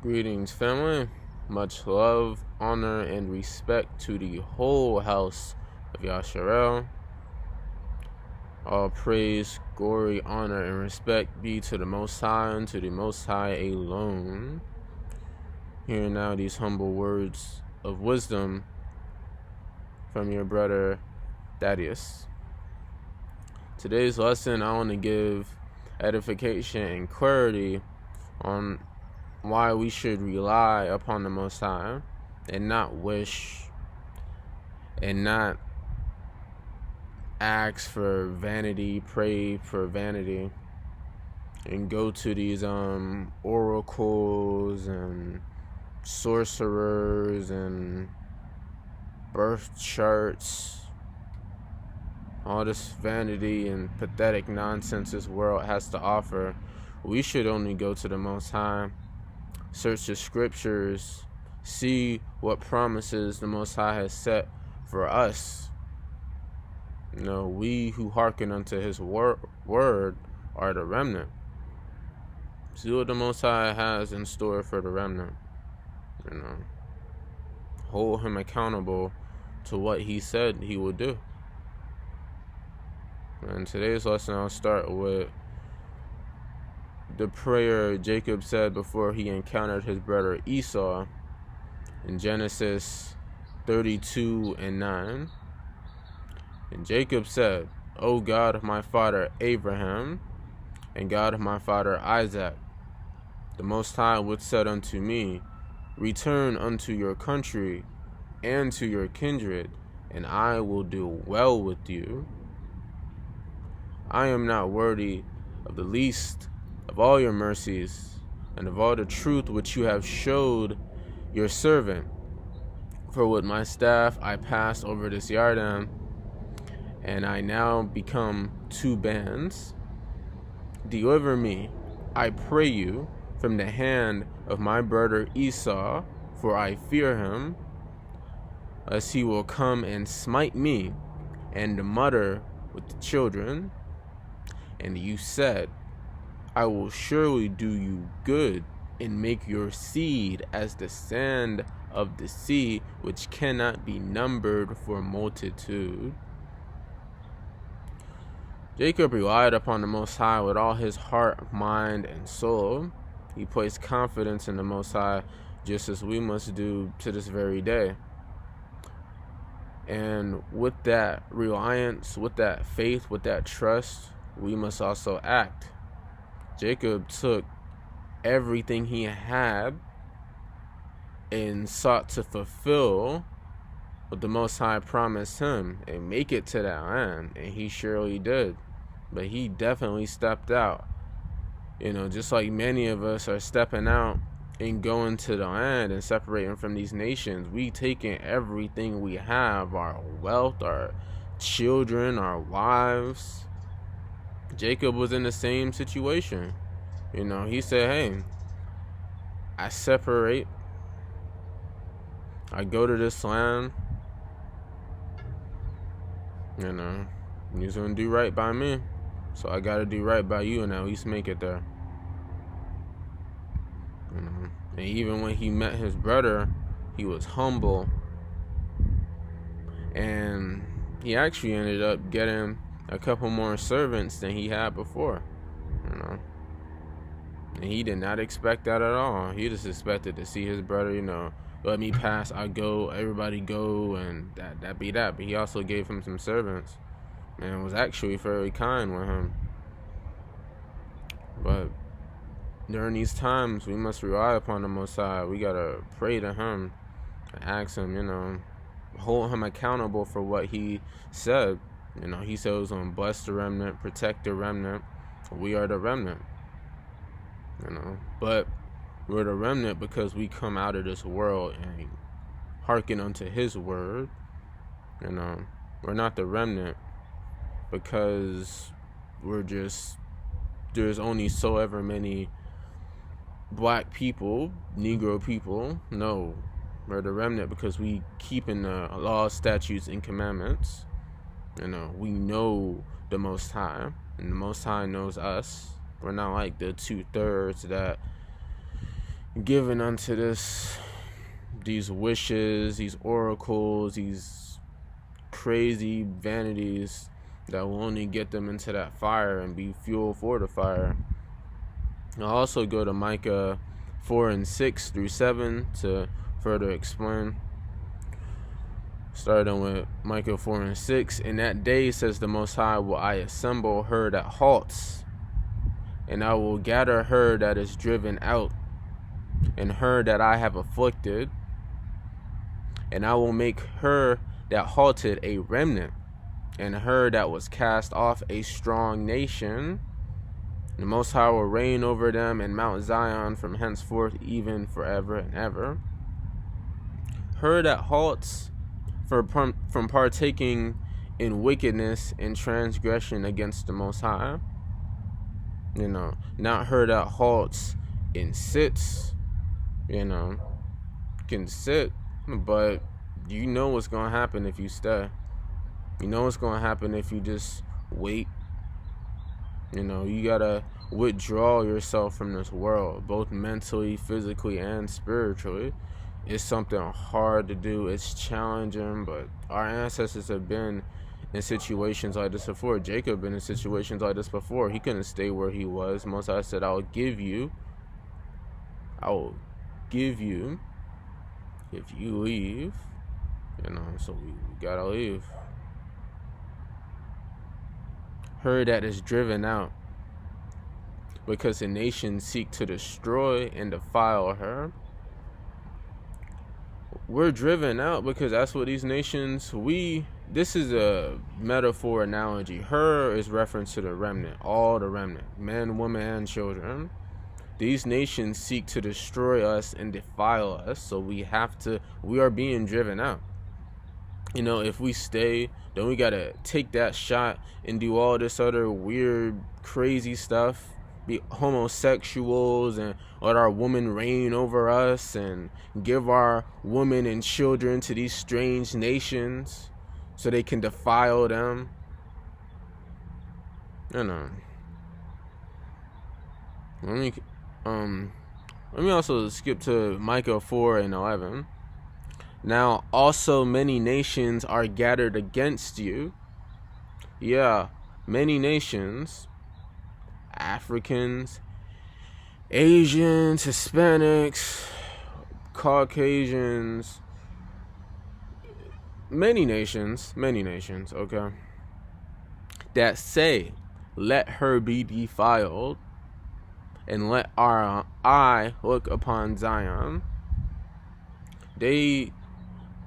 Greetings, family. Much love, honor, and respect to the whole house of Yasharel. All praise, glory, honor, and respect be to the Most High and to the Most High alone. Hear now these humble words of wisdom from your brother Thaddeus. Today's lesson, I want to give edification and clarity on why we should rely upon the Most High and not wish and not ask for vanity, pray for vanity, and go to these oracles and sorcerers and birth charts, all this vanity and pathetic nonsense this world has to offer. We should only go to the Most High, search the scriptures, see what promises the Most High has set for us. We who hearken unto his word are the remnant. See what the Most High has in store for the remnant. Hold him accountable to what he said he would do. And today's lesson, I'll start with the prayer Jacob said before he encountered his brother Esau in Genesis 32:9. And Jacob said, O God of my father Abraham, and God of my father Isaac, the Most High would said unto me, Return unto your country and to your kindred, and I will do well with you. I am not worthy of the least of all your mercies, and of all the truth which you have showed your servant. For with my staff I passed over this Yarden, and I now become two bands. Deliver me, I pray you, from the hand of my brother Esau, for I fear him, lest he will come and smite me and mutter with the children. And you said, I will surely do you good and make your seed as the sand of the sea, which cannot be numbered for multitude. Jacob relied upon the Most High with all his heart, mind, and soul. He placed confidence in the Most High, just as we must do to this very day. And with that reliance, with that faith, with that trust, we must also act. Jacob took everything he had and sought to fulfill what the Most High promised him and make it to that land, and he surely did. But he definitely stepped out, just like many of us are stepping out and going to the land and separating from these nations. We taking everything we have, our wealth, our children, our wives. Jacob was in the same situation. He said, hey, I separate, I go to this land, he's gonna do right by me, so I gotta do right by you and at least make it there. And even when he met his brother, he was humble, and he actually ended up getting a couple more servants than he had before. And he did not expect that at all. He just expected to see his brother, let me pass, I go, everybody go, and that be that. But he also gave him some servants and was actually very kind with him. But during these times, we must rely upon the Most High. We gotta pray to him and ask him, hold him accountable for what he said. He said he was gonna bless the remnant, protect the remnant. We are the remnant. But we're the remnant because we come out of this world and hearken unto his word. We're not the remnant because there's only so ever many black people, Negro people. No, we're the remnant because we keep in the laws, statutes, and commandments. We know the Most High, and the Most High knows us. We're not like the 2/3 that given unto these wishes, these oracles, these crazy vanities that will only get them into that fire and be fuel for the fire. I'll also go to Micah 4:6-7 to further explain. Starting with Micah 4:6. In that day, says the Most High, will I assemble her that halts, and I will gather her that is driven out, and her that I have afflicted, and I will make her that halted a remnant, and her that was cast off a strong nation. The Most High will reign over them in Mount Zion from henceforth, even forever and ever. Her that halts from partaking in wickedness and transgression against the Most High. Not her that halts and sits, can sit, but you know what's going to happen if you stay. You know what's going to happen if you just wait. You got to withdraw yourself from this world, both mentally, physically, and spiritually. It's something hard to do. It's challenging, but our ancestors have been in situations like this before. Jacob been in situations like this before. He couldn't stay where he was. Most High said, I will give you if you leave. So we gotta leave. Her that is driven out, because the nations seek to destroy and defile her. We're driven out because that's what these nations, this is a metaphor analogy. Her is reference to the remnant, all the remnant, men, women, and children. These nations seek to destroy us and defile us, so we are being driven out. If we stay, then we gotta take that shot and do all this other weird, crazy stuff, be homosexuals, and let our women reign over us, and give our women and children to these strange nations so they can defile them. Let me also skip to Micah 4:11. Now also many nations are gathered against you. Yeah, many nations. Africans, Asians, Hispanics, Caucasians, many nations, okay, that say, let her be defiled, and let our eye look upon Zion. They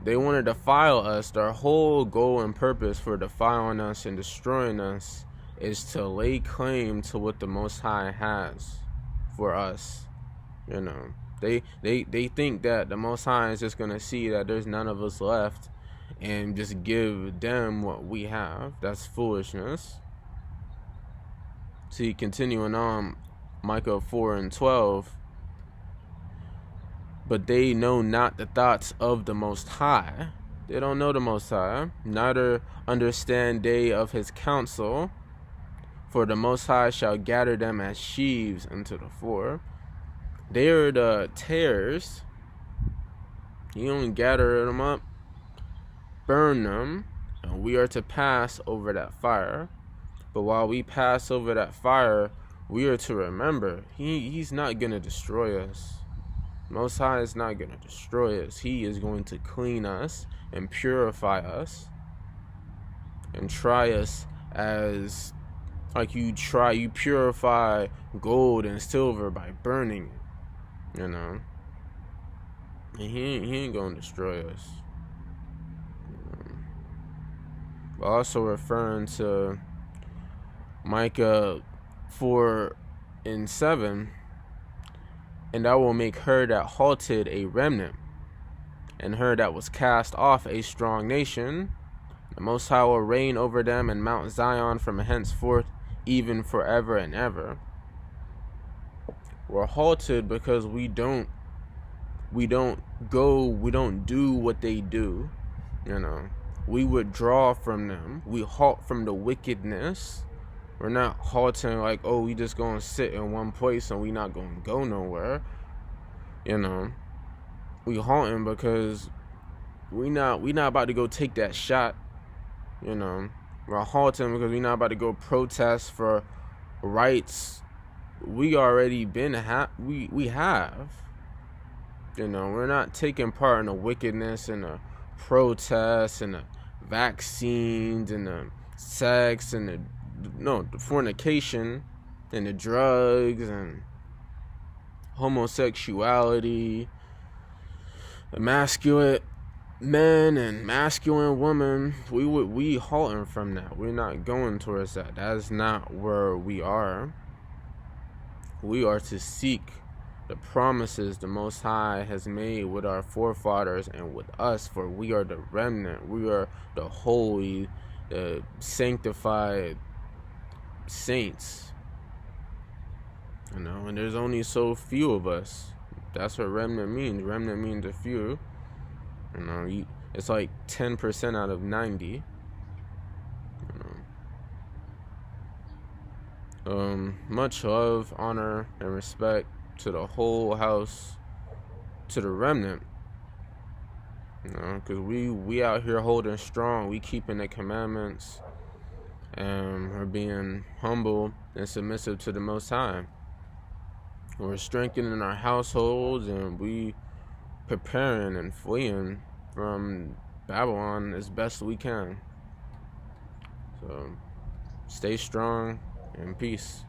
want to defile us. Their whole goal and purpose for defiling us and destroying us is to lay claim to what the Most High has for us. They think that the Most High is just gonna see that there's none of us left and just give them what we have. That's foolishness. See, continuing on, Micah 4:12. But they know not the thoughts of the Most High. They don't know the Most High, neither understand they of his counsel. For the Most High shall gather them as sheaves into the floor. They are the tares. He only gather them up, burn them, and we are to pass over that fire. But while we pass over that fire, we are to remember, he's not going to destroy us. Most High is not going to destroy us. He is going to clean us and purify us and try us as like you purify gold and silver by burning it, and he ain't gonna destroy us. Also referring to Micah 4:7, and I will make her that halted a remnant, and her that was cast off a strong nation. The Most High will reign over them in Mount Zion from henceforth, even forever and ever. We're halted because we don't do what they do. We withdraw from them. We halt from the wickedness. We're not halting like, oh, we just gonna sit in one place and we not gonna go nowhere. You know, we halting because we not about to go take that shot. You know, we're halting because we not about to go protest for rights we already we have. You know, we're not taking part in the wickedness and the protests and the vaccines and the sex and the fornication and the drugs and homosexuality, the masculine men and masculine women. We halting from that. We're not going towards that. That's not where we are. We are to seek the promises the Most High has made with our forefathers and with us, for we are the remnant. We are the holy, the sanctified saints. You know, and there's only so few of us. That's what remnant means. Remnant means a few. You know, it's like 10% out of 90. You know. Much love, honor, and respect to the whole house, to the remnant. You know, because we out here holding strong. We keeping the commandments, and we're being humble and submissive to the Most High. We're strengthening our households, and we preparing and fleeing from Babylon as best we can. So, stay strong and peace.